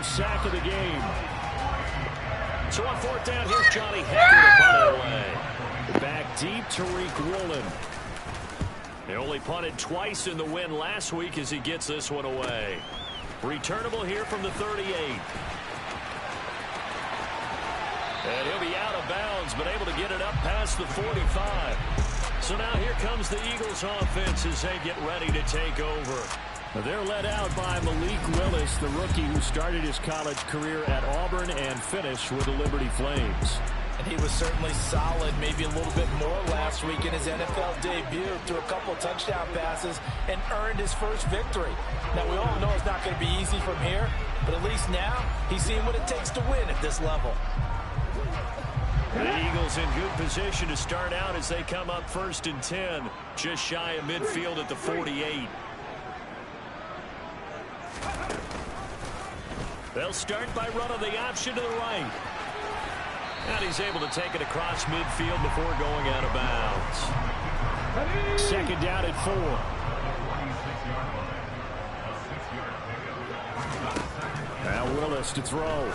first sack of the game. So on fourth down, here's Johnny Hecker to punt it away. Back deep, Tariq Woolen. They only punted twice in the win last week as he gets this one away. Returnable here from the 38. And he'll be out of bounds, but able to get it up past the 45. So now here comes the Eagles offense as they get ready to take over. They're led out by Malik Willis, the rookie who started his college career at Auburn and finished with the Liberty Flames. And he was certainly solid, maybe a little bit more last week in his NFL debut. Threw a couple touchdown passes and earned his first victory. Now, we all know it's not going to be easy from here, but at least now he's seen what it takes to win at this level. The Eagles in good position to start out as they come up 1st and 10, just shy of midfield at the 48. They'll start by running the option to the right. And he's able to take it across midfield before going out of bounds. 2nd down at 4. Now Willis to throw.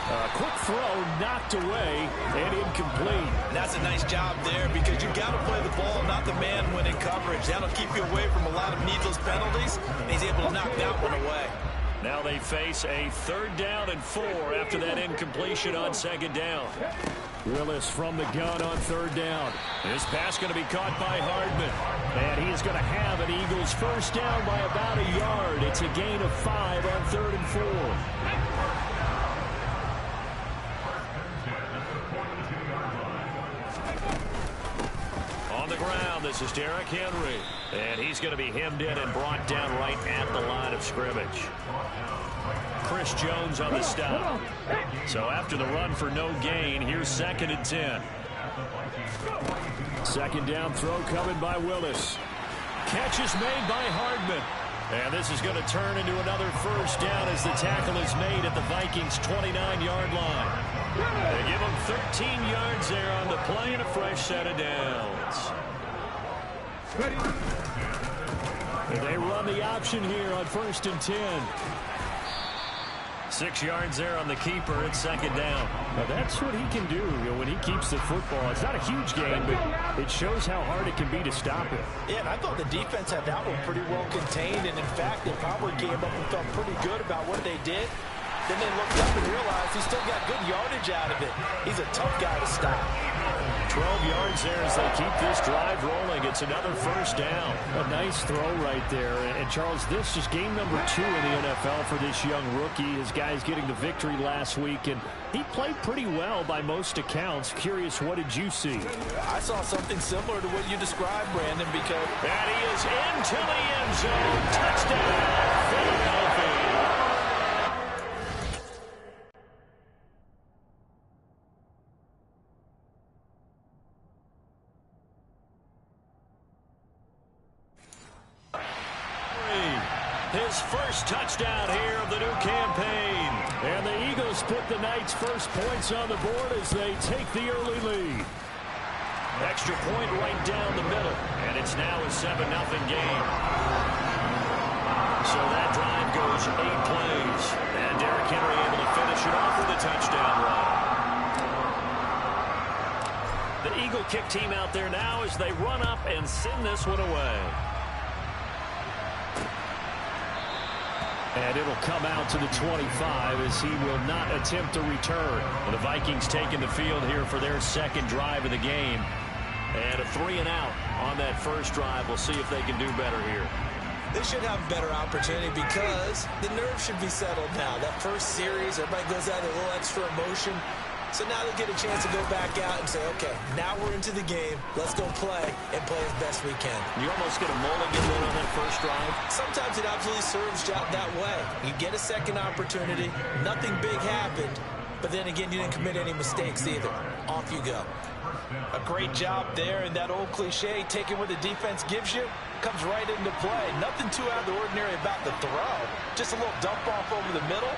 A quick throw knocked away and incomplete. And that's a nice job there because you've got to play the ball, not the man when in coverage. That'll keep you away from a lot of needless penalties, and he's able to knock that one away. Now they face a 3rd down and 4 after that incompletion on 2nd down. Willis from the gun on 3rd down. This pass going to be caught by Hardman. And he is going to have an Eagles first down by about a yard. It's a gain of 5 on 3rd and 4. On the ground, this is Derrick Henry. And he's going to be hemmed in and brought down right at the line of scrimmage. Chris Jones on the stop. So after the run for no gain, here's 2nd and 10. 2nd down throw coming by Willis. Catch is made by Hardman. And this is going to turn into another first down as the tackle is made at the Vikings' 29-yard line. They give him 13 yards there on the play and a fresh set of downs. And they run the option here on 1st and 10. 6 yards there on the keeper. It's 2nd down. Now that's what he can do, when he keeps the football. It's not a huge gain, but it shows how hard it can be to stop it. Yeah, and I thought the defense had that one pretty well contained, and in fact, they probably came up and felt pretty good about what they did. Then they looked up and realized he still got good yardage out of it. He's a tough guy to stop. 12 yards there as they keep this drive rolling. It's another first down. A nice throw right there. And Charles, this is game number 2 in the NFL for this young rookie. His guys getting the victory last week, and he played pretty well by most accounts. Curious, what did you see? I saw something similar to what you described, Brandon, because... And he is into the end zone. Touchdown, Philadelphia. His first touchdown here of the new campaign. And the Eagles put the Knights' first points on the board as they take the early lead. Extra point right down the middle. And it's now a 7-0 game. So that drive goes 8 plays. And Derrick Henry able to finish it off with a touchdown run. The Eagle kick team out there now as they run up and send this one away. And it'll come out to the 25 as he will not attempt a return. The Vikings taking the field here for their 2nd drive of the game. And a 3 and out on that first drive. We'll see if they can do better here. They should have a better opportunity because the nerves should be settled now. That first series, everybody goes out with a little extra emotion. So now they get a chance to go back out and say, okay, now we're into the game. Let's go play and play as best we can. You almost get a mulligan win on that first drive. Sometimes it absolutely serves you out that way. You get a second opportunity. Nothing big happened. But then again, you didn't commit any mistakes either. Off you go. A great job there, and that old cliche, taking what the defense gives you, comes right into play. Nothing too out of the ordinary about the throw. Just a little dump off over the middle.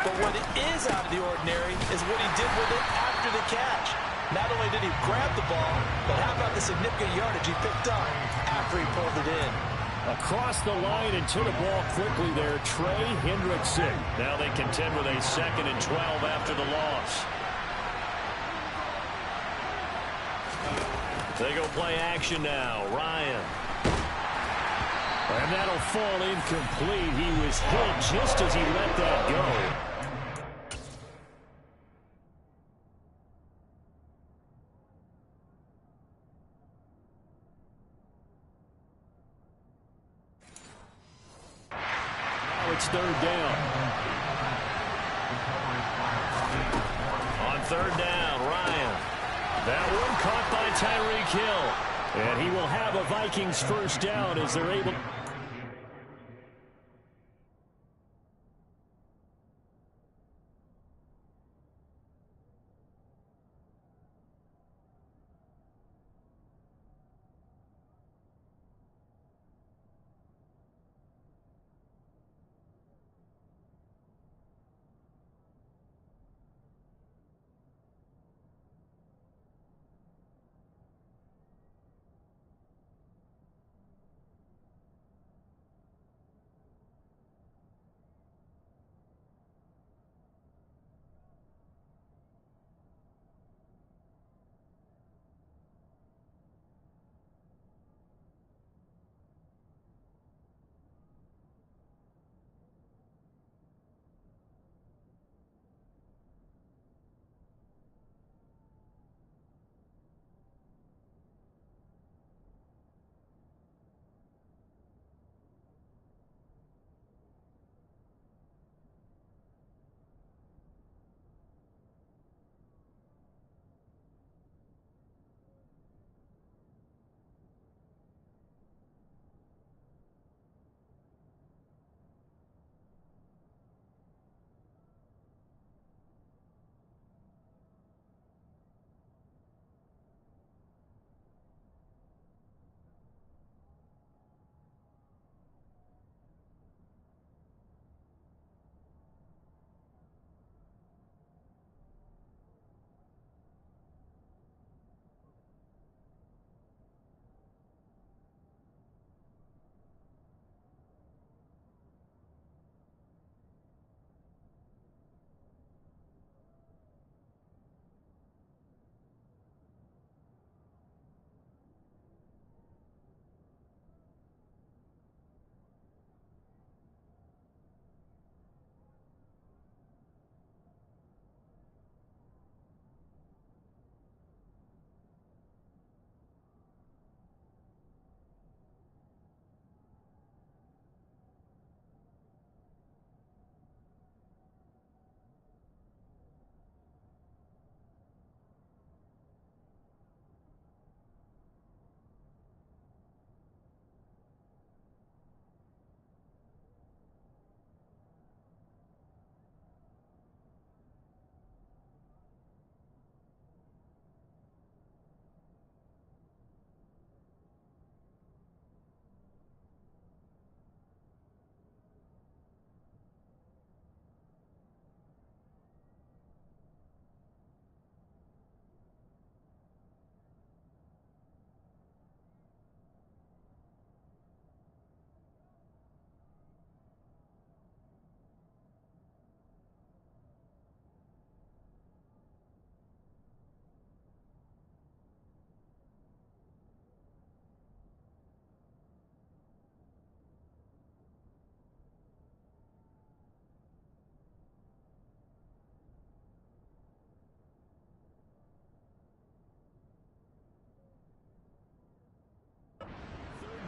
But what is out of the ordinary is what he did with it after the catch. Not only did he grab the ball, but how about the significant yardage he picked up after he pulled it in. Across the line and to the ball quickly there, Trey Hendrickson. Now they contend with a 2nd and 12 after the loss. They go play action now. Ryan. And that'll fall incomplete. He was hit just as he let that go. It's 3rd down. On 3rd down, Ryan. That one caught by Tyreek Hill. And he will have a Vikings 1st down as they're able.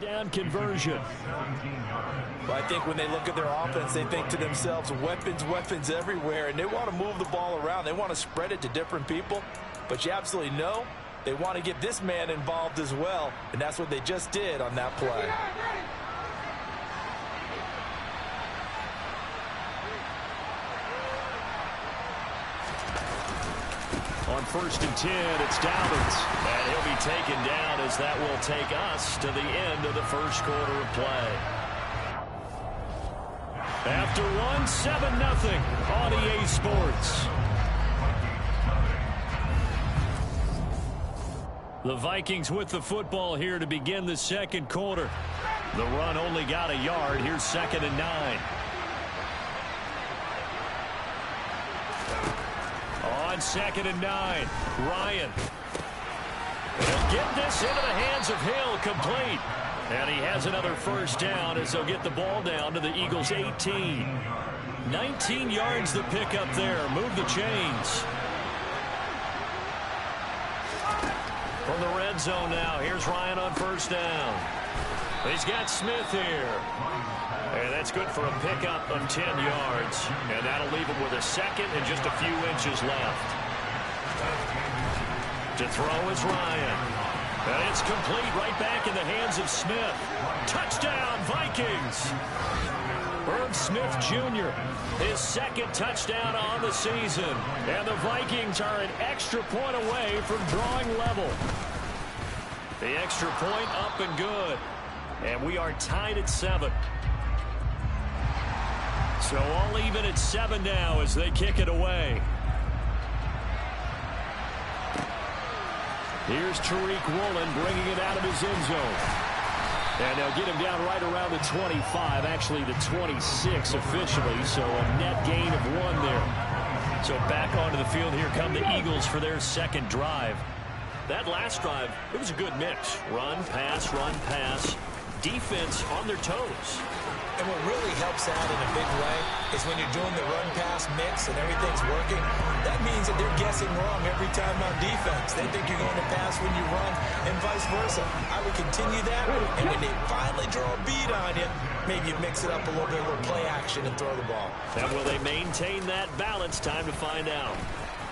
Down conversion. Well, I think when they look at their offense, they think to themselves, weapons, weapons everywhere, and they want to move the ball around. They want to spread it to different people, but you absolutely know they want to get this man involved as well, and that's what they just did on that play. On 1st and 10, it's Dobbins. And he'll be taken down as that will take us to the end of the 1st quarter of play. After one, 7-0 on EA Sports. The Vikings with the football here to begin the 2nd quarter. The run only got a yard. Here's 2nd and 9. On 2nd and 9, Ryan. He'll get this into the hands of Hill, complete. And he has another first down as they'll get the ball down to the Eagles' 18. 19 yards the pick up there. Move the chains. From the red zone now, here's Ryan on first down. He's got Smith here. And that's good for a pickup of 10 yards. And that'll leave him with a second and just a few inches left. To throw is Ryan. And it's complete right back in the hands of Smith. Touchdown, Vikings. Irv Smith Jr., his 2nd touchdown on the season. And the Vikings are an extra point away from drawing level. The extra point up and good. And we are tied at 7. So all even at 7 now as they kick it away. Here's Tariq Woolen bringing it out of his end zone. And they'll get him down right around the 25, actually the 26 officially, so a net gain of 1 there. So back onto the field, here come the Eagles for their 2nd drive. That last drive, it was a good mix. Run, pass, defense on their toes. And what really helps out in a big way is when you're doing the run-pass mix and everything's working, that means that they're guessing wrong every time on defense. They think you're going to pass when you run and vice versa. I would continue that, and when they finally draw a beat on you, maybe you mix it up a little bit, a little play action, and throw the ball. And will they maintain that balance? Time to find out.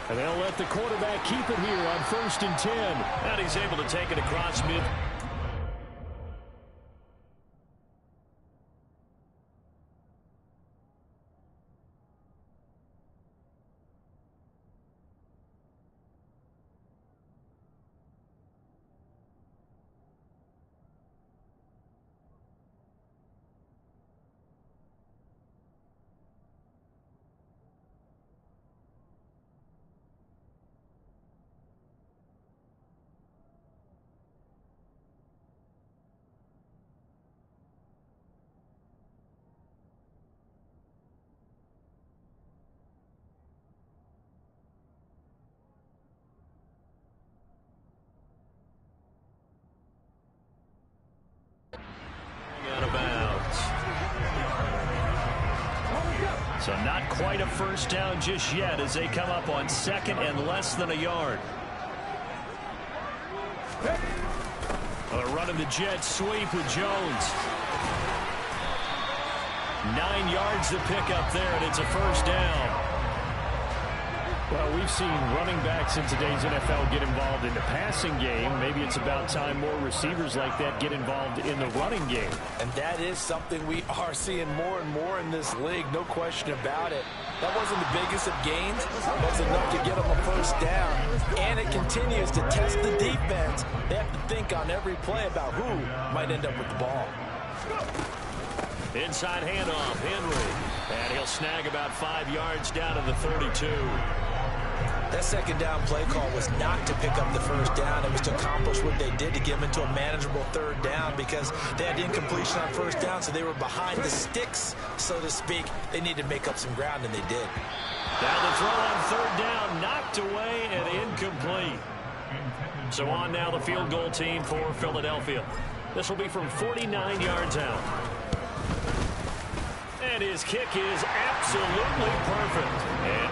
And they'll let the quarterback keep it here on 1st and 10. And he's able to take it across mid. So not quite a first down just yet as they come up on 2nd and less than a yard. Running the jet sweep with Jones. 9 yards to pick up there, and it's a first down. Well, we've seen running backs in today's NFL get involved in the passing game. Maybe it's about time more receivers like that get involved in the running game. And that is something we are seeing more and more in this league, no question about it. That wasn't the biggest of gains, but it was enough to get them a first down. And it continues to test the defense. They have to think on every play about who might end up with the ball. Inside handoff, Henry. And he'll snag about 5 yards down to the 32. That second down play call was not to pick up the first down. It was to accomplish what they did to get them into a manageable third down because they had incompletion on first down, so they were behind the sticks, so to speak. They needed to make up some ground, and they did. Down the throw on third down, knocked away and incomplete. So on now the field goal team for Philadelphia. This will be from 49 yards out. And his kick is absolutely perfect. And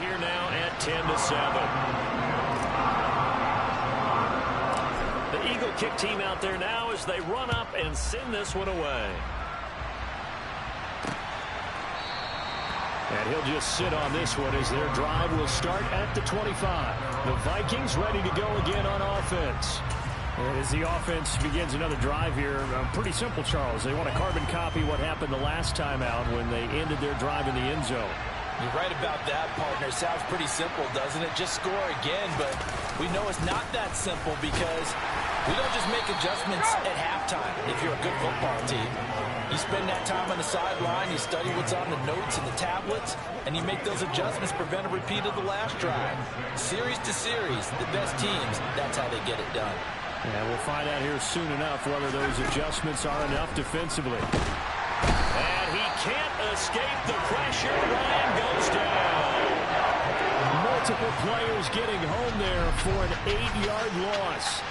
here now at 10-7. The Eagle kick team out there now as they run up and send this one away. And he'll just sit on this one as their drive will start at the 25. The Vikings ready to go again on offense. And as the offense begins another drive here, pretty simple, Charles. They want to carbon copy what happened the last time out when they ended their drive in the end zone. You're right about that, partner. Sounds pretty simple, doesn't it? Just score again, but we know it's not that simple because we don't just make adjustments at halftime if you're a good football team. You spend that time on the sideline, you study what's on the notes and the tablets, and you make those adjustments, prevent a repeat of the last drive. Series to series, the best teams, that's how they get it done. And we'll find out here soon enough whether those adjustments are enough defensively. And he can't escape the pressure. Ryan goes down. Multiple players getting home there for an 8-yard loss.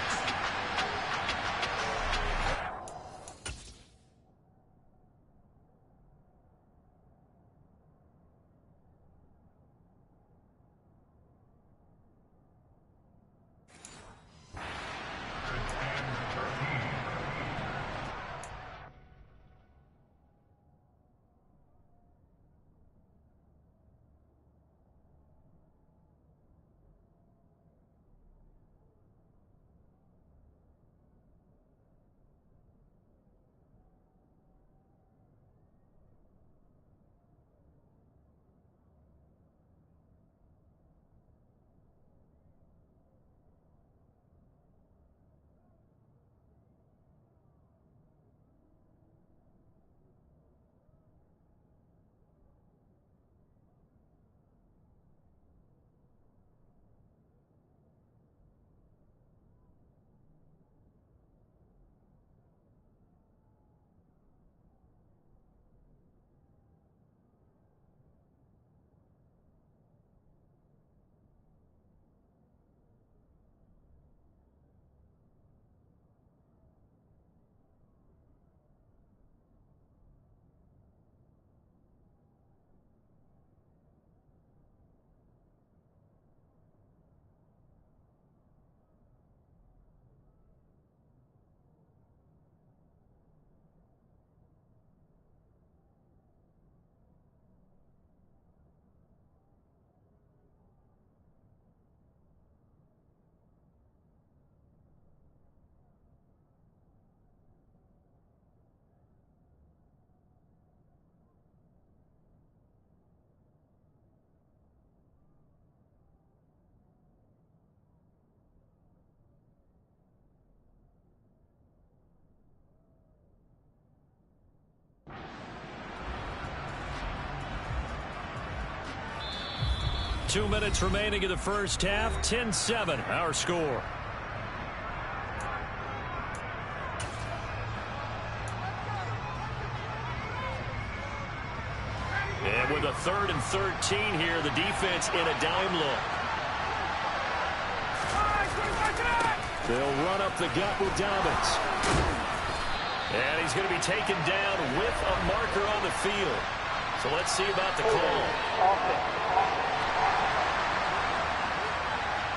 Two minutes remaining in the first half. 10-7, our score. And with a 3rd and 13 here, the defense in a dime look. They'll run up the gut with Dobbins. And he's going to be taken down with a marker on the field. So let's see about the call.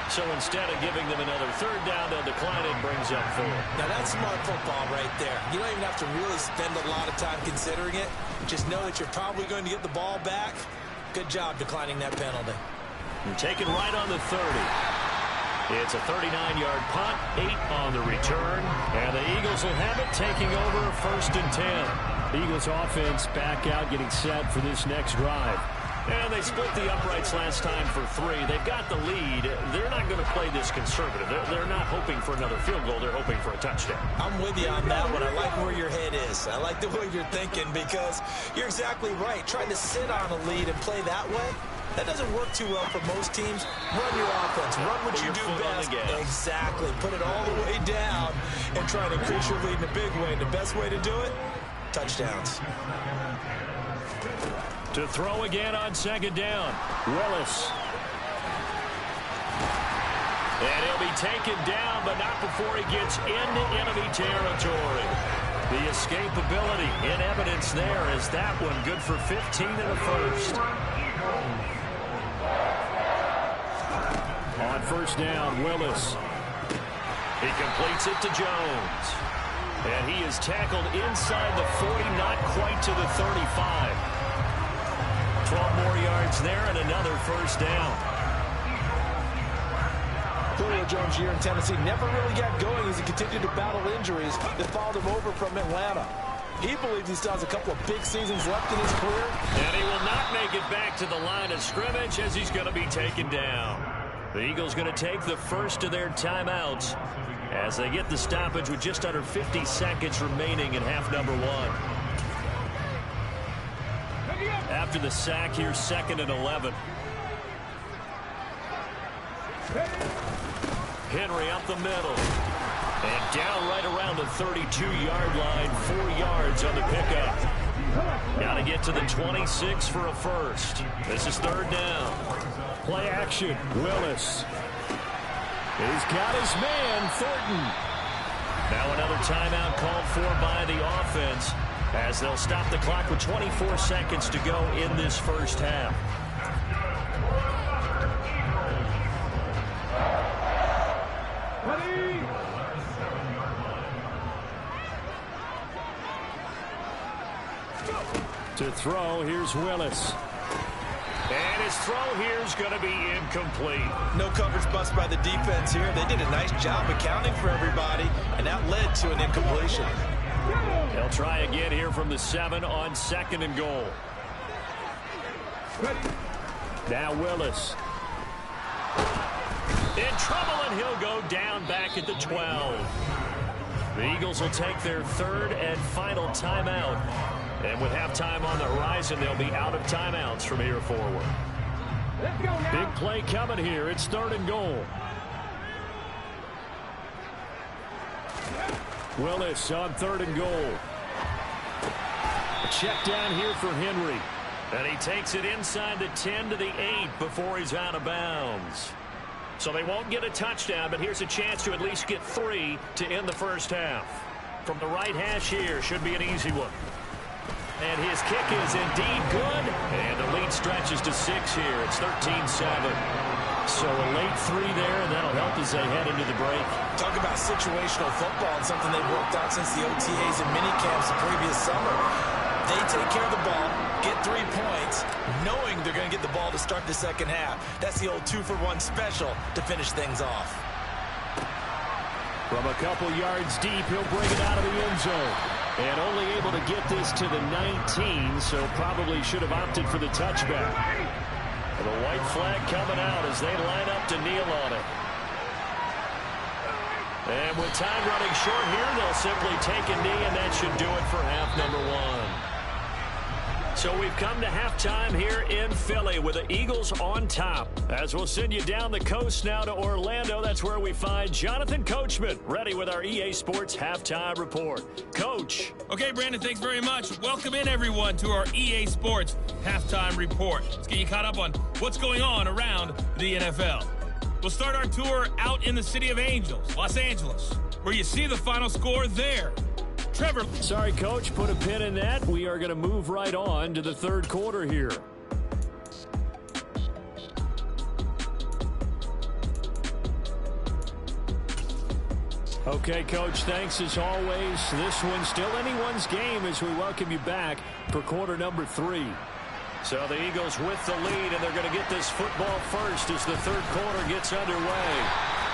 So instead of giving them another 3rd down, they'll decline it and brings up 4. Now that's smart football right there. You don't even have to really spend a lot of time considering it. Just know that you're probably going to get the ball back. Good job declining that penalty. And taken right on the 30. It's a 39-yard punt, 8 on the return. And the Eagles will have it, taking over 1st and 10. The Eagles offense back out, getting set for this next drive. And they split the uprights last time for 3. They've got the lead. They're not going to play this conservative. They're not hoping for another field goal. They're hoping for a touchdown. I'm with you on that one. I like where your head is. I like the way you're thinking because you're exactly right. Trying to sit on a lead and play that way, that doesn't work too well for most teams. Run your offense. Run what you do best. Exactly. Put it all the way down and try to increase your lead in a big way. And the best way to do it, touchdowns. To throw again on 2nd down. Willis. And he'll be taken down, but not before he gets into enemy territory. The escapability in evidence there is that one good for 15 in the first. On first down, Willis. He completes it to Jones. And he is tackled inside the 40, not quite to the 35. 12 more yards there and another first down. Julio Jones' year in Tennessee never really got going as he continued to battle injuries that followed him over from Atlanta. He believes he still has a couple of big seasons left in his career. And he will not make it back to the line of scrimmage as he's going to be taken down. The Eagles going to take the first of their timeouts as they get the stoppage with just under 50 seconds remaining in half number one. After the sack, here's 2nd and 11. Henry up the middle. And down right around the 32-yard line, 4 yards on the pickup. Got to get to the 26 for a first. This is 3rd down. Play action, Willis. He's got his man, Thornton. Now another timeout called for by the offense as they'll stop the clock with 24 seconds to go in this first half. To throw, here's Willis. And his throw here is going to be incomplete. No coverage bust by the defense here. They did a nice job accounting for everybody, and that led to an incompletion. They'll try again here from the 7 on 2nd and goal. Now Willis. In trouble, and he'll go down back at the 12. The Eagles will take their 3rd and final timeout. And with halftime on the horizon, they'll be out of timeouts from here forward. Big play coming here. It's 3rd and goal. Willis on 3rd and goal. A check down here for Henry. And he takes it inside the 10 to the 8 before he's out of bounds. So they won't get a touchdown, but here's a chance to at least get 3 to end the first half. From the right hash here, should be an easy one. And his kick is indeed good. And the lead stretches to 6 here. It's 13-7. So a late 3 there, and that'll help as they head into the break. Talk about situational football and something they've worked out since the OTAs and minicamps the previous summer. They take care of the ball, get 3 points, knowing they're going to get the ball to start the second half. That's the old 2-for-1 special to finish things off. From a couple yards deep, he'll bring it out of the end zone. And only able to get this to the 19, so probably should have opted for the touchback. And the white flag coming out as they line up to kneel on it. And with time running short here, they'll simply take a knee, and that should do it for half number one. So we've come to halftime here in Philly with the Eagles on top. As we'll send you down the coast now to Orlando, that's where we find Jonathan Coachman ready with our EA Sports Halftime Report. Coach. Okay, Brandon, thanks very much. Welcome in, everyone, to our EA Sports Halftime Report. Let's get you caught up on what's going on around the NFL. We'll start our tour out in the City of Angels, Los Angeles, where you see the final score there. Trevor. Sorry, Coach, put a pin in that. We are going to move right on to the 3rd quarter here. Okay, Coach, thanks as always. This one's still anyone's game as we welcome you back for quarter number 3. So the Eagles with the lead, and they're going to get this football first as the 3rd quarter gets underway.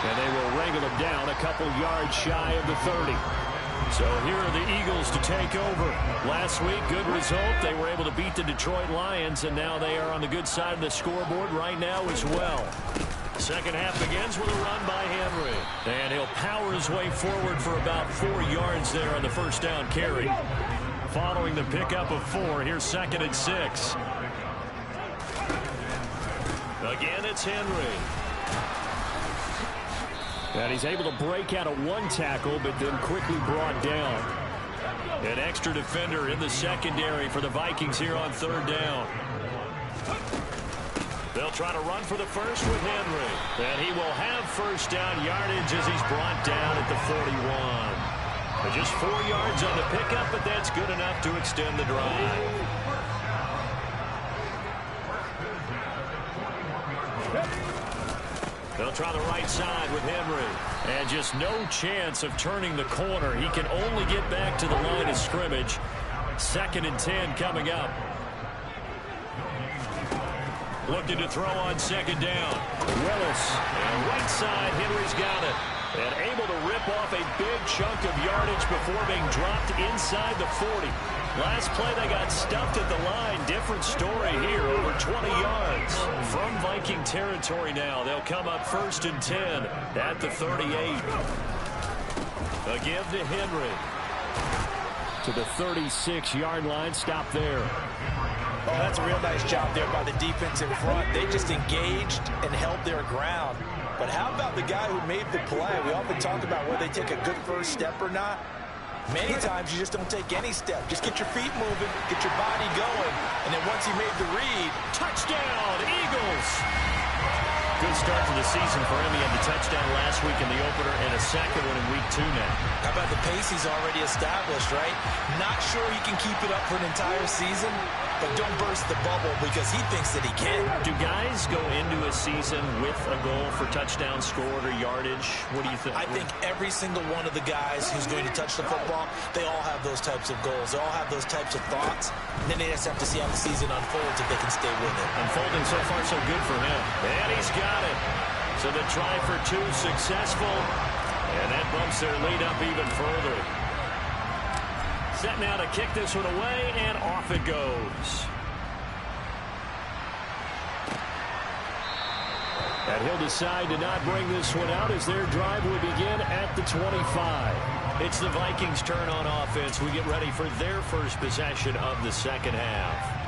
And they will wrangle them down a couple yards shy of the 30. So here are the Eagles to take over. Last week, good result. They were able to beat the Detroit Lions, and now they are on the good side of the scoreboard right now as well. Second half begins with a run by Henry. And he'll power his way forward for about 4 yards there on the first down carry. Following the pickup of 4, here's 2nd and 6. Again, it's Henry. And he's able to break out of 1 tackle, but then quickly brought down. An extra defender in the secondary for the Vikings here on 3rd down. They'll try to run for the first with Henry. And he will have first down yardage as he's brought down at the 41. Just 4 yards on the pickup, but that's good enough to extend the drive. They'll try the right side with Henry. And just no chance of turning the corner. He can only get back to the line of scrimmage. 2nd and 10 coming up. Looking to throw on 2nd down. Willis. And right side, Henry's got it. And able to rip off a big chunk of yardage before being dropped inside the 40. Last play, they got stuffed at the line. Different story here, over 20 yards. From Viking territory now, they'll come up 1st and 10 at the 38. A give to Henry. To the 36-yard line, stop there. Oh, that's a real nice job there by the defense in front. They just engaged and held their ground. But how about the guy who made the play? We often talk about whether they take a good first step or not. Many times you just don't take any step. Just get your feet moving, get your body going, and then once he made the read, touchdown, Eagles! Good start to the season for him. He had the touchdown last week in the opener and a second one in week 2 now. How about the pace he's already established, right? Not sure he can keep it up for an entire season, but don't burst the bubble because he thinks that he can. Do guys go into a season with a goal for touchdown scored or yardage? What do you think? I think every single one of the guys who's going to touch the football, they all have those types of goals. They all have those types of thoughts. And then they just have to see how the season unfolds if they can stay with it. Unfolding so far so good for him. And he's got it. So the try for 2 successful. And that bumps their lead up even further. Set now to kick this one away, and off it goes. And he'll decide to not bring this one out as their drive will begin at the 25. It's the Vikings' turn on offense. We get ready for their first possession of the second half.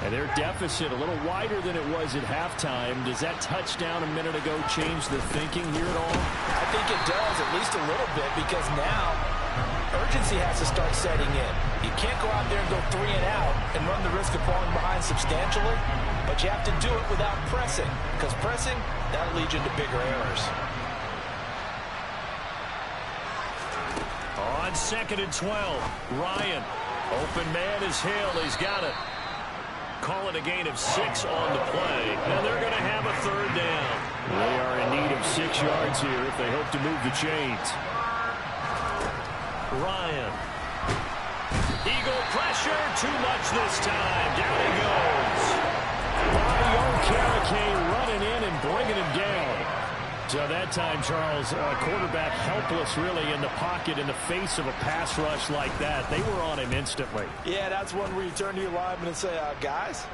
And their deficit a little wider than it was at halftime. Does that touchdown a minute ago change the thinking here at all? I think it does, at least a little bit, because now urgency has to start setting in. You can't go out there and go 3 and out and run the risk of falling behind substantially, but you have to do it without pressing, because pressing, that'll lead you into bigger errors. On 2nd and 12, Ryan. Open man is Hill. He's got it. Call it a gain of 6 on the play, and they're going to have a 3rd down. They are in need of 6 yards here if they hope to move the chains. Ryan. Eagle pressure, too much this time. Down he goes. Came running in and bringing him down. So that time, Charles, quarterback helpless really in the pocket in the face of a pass rush like that. They were on him instantly. Yeah, that's one where you turn to your lineman and say, guys,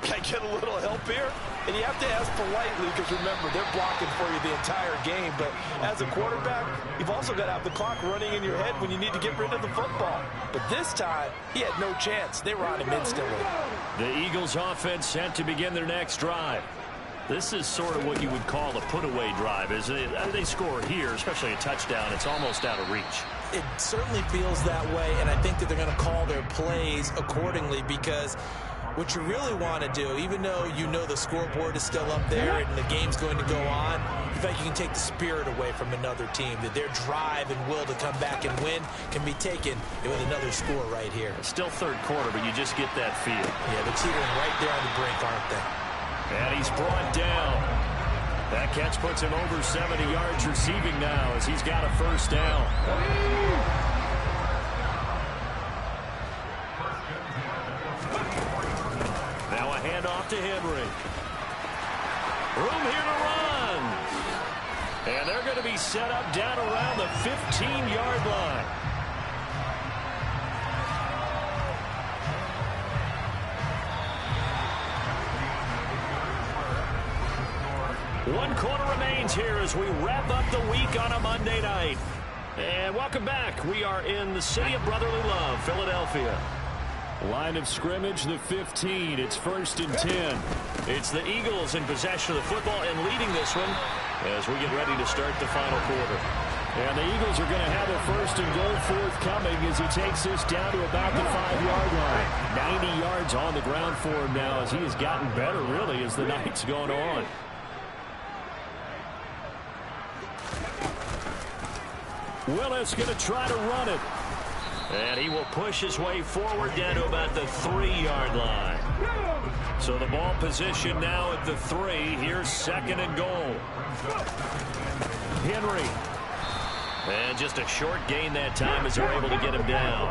can I get a little help here? And you have to ask politely because, remember, they're blocking for you the entire game. But as a quarterback, you've also got to have the clock running in your head when you need to get rid of the football. But this time, he had no chance. They were on him instantly. The Eagles offense set to begin their next drive. This is sort of what you would call a put-away drive. As they score here, especially a touchdown, it's almost out of reach. It certainly feels that way, and I think that they're going to call their plays accordingly because what you really want to do, even though you know the scoreboard is still up there and the game's going to go on, in fact, you can take the spirit away from another team, that their drive and will to come back and win can be taken with another score right here. It's still 3rd quarter, but you just get that feel. Yeah, they're teetering right there on the brink, aren't they? And he's brought down. That catch puts him over 70 yards receiving now as he's got a 1st down. Now a handoff to Henry. Room here to run. And they're going to be set up down around the 15-yard line. One quarter remains here as we wrap up the week on a Monday night. And welcome back. We are in the city of brotherly love, Philadelphia. Line of scrimmage, the 15. It's 1st and 10. It's the Eagles in possession of the football and leading this one as we get ready to start the final quarter. And the Eagles are going to have a 1st and goal forthcoming as he takes this down to about the 5-yard line. 90 yards on the ground for him now as he has gotten better, really, as the night's gone on. Willis going to try to run it. And he will push his way forward down to about the 3-yard line. So the ball position now at the 3. Here's 2nd and goal. Henry. And just a short gain that time as they're able to get him down.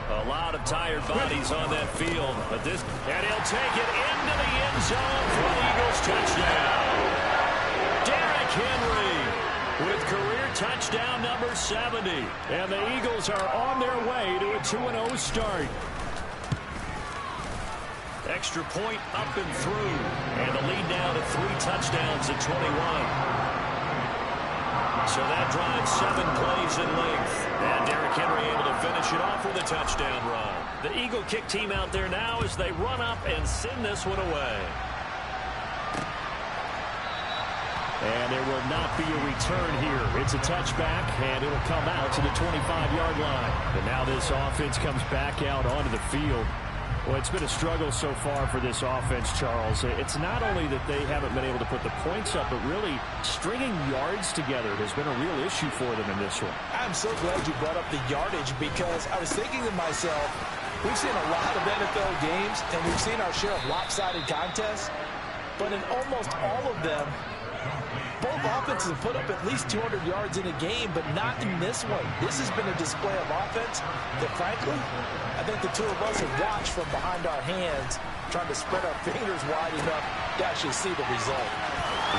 A lot of tired bodies on that field. But this, and he'll take it into the end zone for the Eagles touchdown. Derrick Henry with career touchdown number 70. And the Eagles are on their way to a 2-0 start. Extra point up and through. And the lead now to 3 touchdowns at 21. So that drives 7 plays in length. And Derrick Henry able to finish it off with a touchdown run. The Eagle kick team out there now as they run up and send this one away. And there will not be a return here. It's a touchback, and it'll come out to the 25-yard line. And now this offense comes back out onto the field. Well, it's been a struggle so far for this offense, Charles. It's not only that they haven't been able to put the points up, but really stringing yards together has been a real issue for them in this one. I'm so glad you brought up the yardage because I was thinking to myself, we've seen a lot of NFL games, and we've seen our share of lopsided contests, but in almost all of them, both offenses have put up at least 200 yards in a game, but not in this one. This has been a display of offense that, frankly, I think the two of us have watched from behind our hands, trying to spread our fingers wide enough to actually see the result.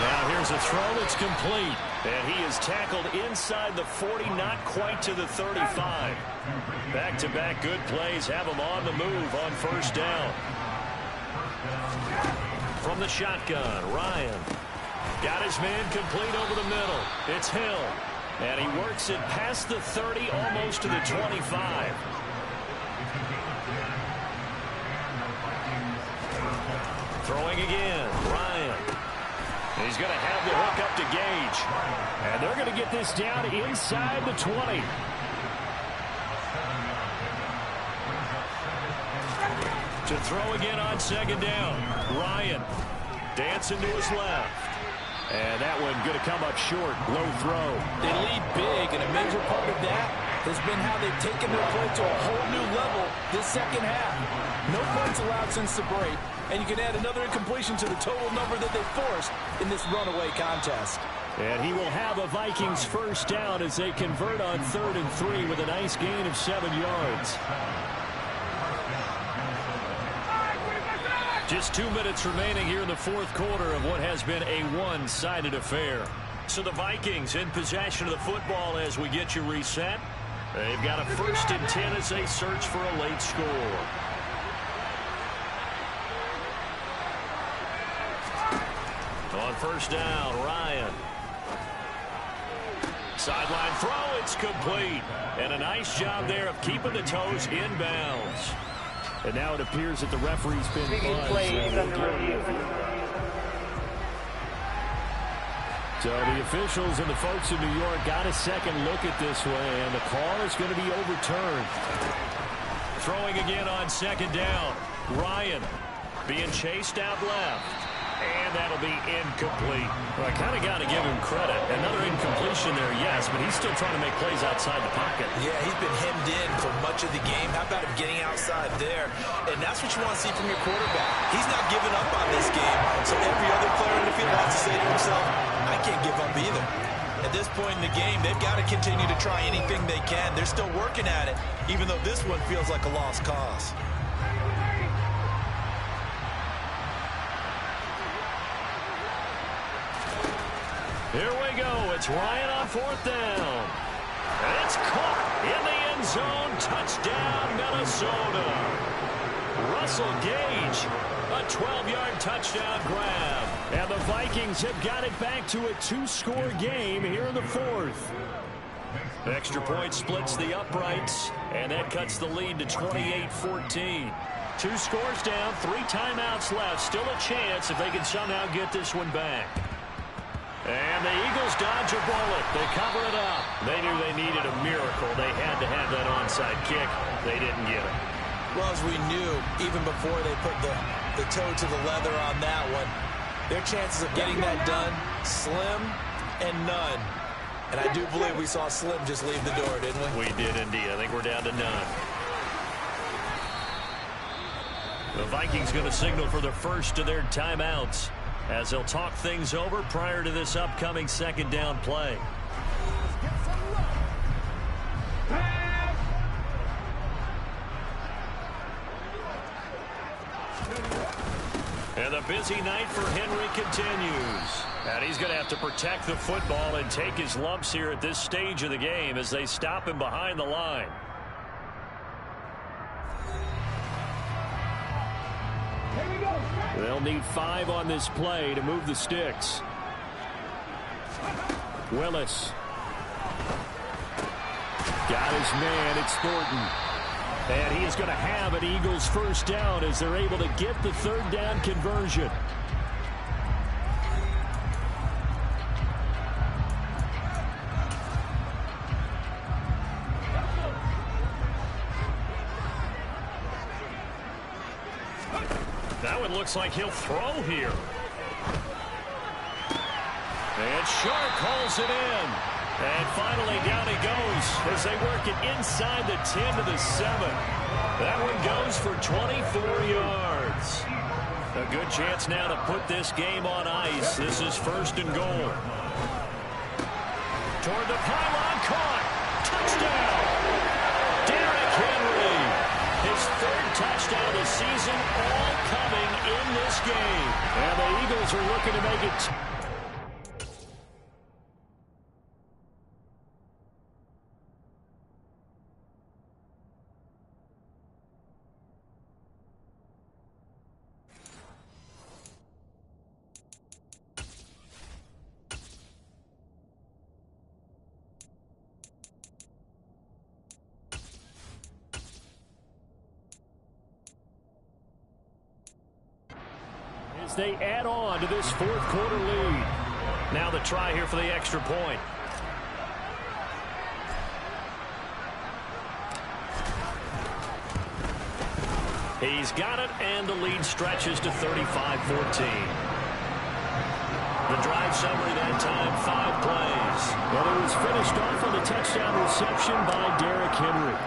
Now here's a throw that's complete. And he is tackled inside the 40, not quite to the 35. Back-to-back good plays have him on the move on 1st down. From the shotgun, Ryan. Got his man complete over the middle. It's Hill. And he works it past the 30, almost to the 25. Throwing again, Ryan. He's going to have the hook up to Gage. And they're going to get this down inside the 20. To throw again on 2nd down. Ryan dancing to his left. And that one going to come up short. Low throw. They lead big, and a major part of that has been how they've taken their play to a whole new level this 2nd half. No points allowed since the break, and you can add another incompletion to the total number that they forced in this runaway contest. And he will have a Vikings 1st down as they convert on 3rd and 3 with a nice gain of 7 yards. Just 2 minutes remaining here in the 4th quarter of what has been a one-sided affair. So the Vikings in possession of the football as we get you reset. They've got a 1st and 10 as they search for a late score. On 1st down, Ryan. Sideline throw, it's complete. And a nice job there of keeping the toes inbounds. And now it appears that the referee's been So the officials and the folks in New York got a second look at this one, and the call is going to be overturned. Throwing again on 2nd down. Ryan being chased out left. And that'll be incomplete. Well, I kind of got to give him credit. Another incompletion there, yes, but he's still trying to make plays outside the pocket. Yeah, he's been hemmed in for much of the game. How about him getting outside there? And that's what you want to see from your quarterback. He's not giving up on this game. So every other player in the field has to say to himself, I can't give up either. At this point in the game, they've got to continue to try anything they can. They're still working at it, even though this one feels like a lost cause. Here we go. It's Ryan on 4th down. And it's caught in the end zone. Touchdown, Minnesota. Russell Gage, a 12-yard touchdown grab. And the Vikings have got it back to a 2-score game here in the 4th. Extra point splits the uprights, and that cuts the lead to 28-14. 2 scores down, 3 timeouts left. Still a chance if they can somehow get this one back. And the Eagles dodge a bullet. They cover it up. They knew they needed a miracle. They had to have that onside kick. They didn't get it. Well, as we knew, even before they put the toe to the leather on that one, their chances of getting that done, slim and none. And I do believe we saw Slim just leave the door, didn't we? We did indeed. I think we're down to none. The Vikings going to signal for the first of their timeouts as they'll talk things over prior to this upcoming second down play. And the busy night for Henry continues. And he's going to have to protect the football and take his lumps here at this stage of the game as they stop him behind the line. They'll need 5 on this play to move the sticks. Willis. Got his man. It's Thornton. And he is going to have an Eagles first down as they're able to get the third down conversion. That one looks like he'll throw here. And Sharp calls it in. And finally down he goes as they work it inside the 10 to the 7. That one goes for 24 yards. A good chance now to put this game on ice. This is first and goal. Toward the pylon, caught. Touchdown. Derrick Henry. His third touchdown of the season, all coming in this game. And the Eagles are looking to make it. As they add on to this fourth quarter lead. Now the try here for the extra point. He's got it, and the lead stretches to 35-14. The drive summary that time, 5 plays. Well, it was finished off on the touchdown reception by Derrick Henry.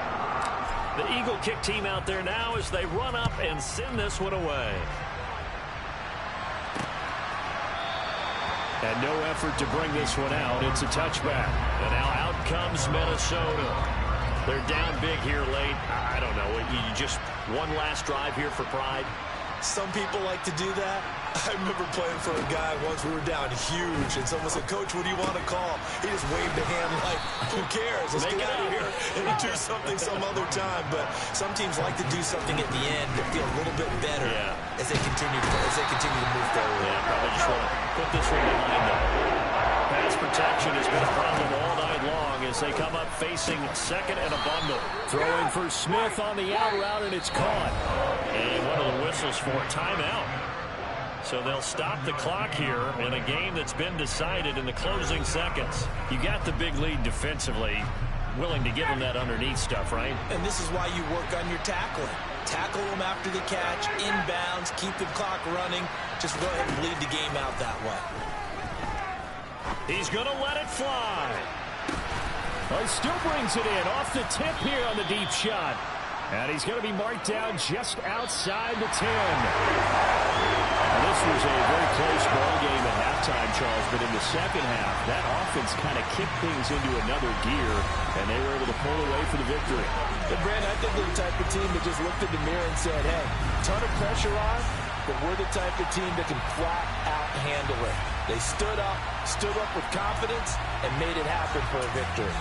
The Eagle kick team out there now as they run up and send this one away. And no effort to bring this one out. It's a touchback. And now out comes Minnesota. They're down big here late. I don't know. You just one last drive here for pride. Some people like to do that. I remember playing for a guy once. We were down huge, and someone said, "Coach, what do you want to call?" He just waved a hand like, "Who cares? Let's get out of here and do something some other time." But some teams like to do something at the end that feel a little bit better as they continue to move forward. Yeah, probably just want to put this one behind them. Pass protection has been a problem all night long as they come up facing second and a bundle. Throwing for Smith on the out route, and it's caught. And one of the whistles for a timeout. So they'll stop the clock here in a game that's been decided in the closing seconds. You got the big lead defensively, willing to give them that underneath stuff, right? And this is why you work on your tackling. Tackle them after the catch, inbounds, keep the clock running. Just go ahead and bleed the game out that way. He's going to let it fly. Well, he still brings it in off the tip here on the deep shot. And he's going to be marked down just outside the 10. Now, this was a very close ball game at halftime, Charles, but in the second half, that offense kind of kicked things into another gear, and they were able to pull away for the victory. But, Brandon, I think they're the type of team that just looked in the mirror and said, hey, ton of pressure on, but we're the type of team that can flat out handle it. They stood up with confidence, and made it happen for a victory.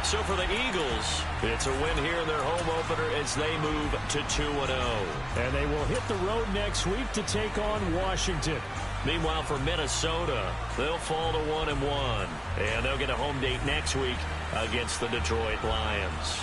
So for the Eagles, it's a win here in their home opener as they move to 2-0. And they will hit the road next week to take on Washington. Meanwhile, for Minnesota, they'll fall to 1-1. And they'll get a home date next week against the Detroit Lions.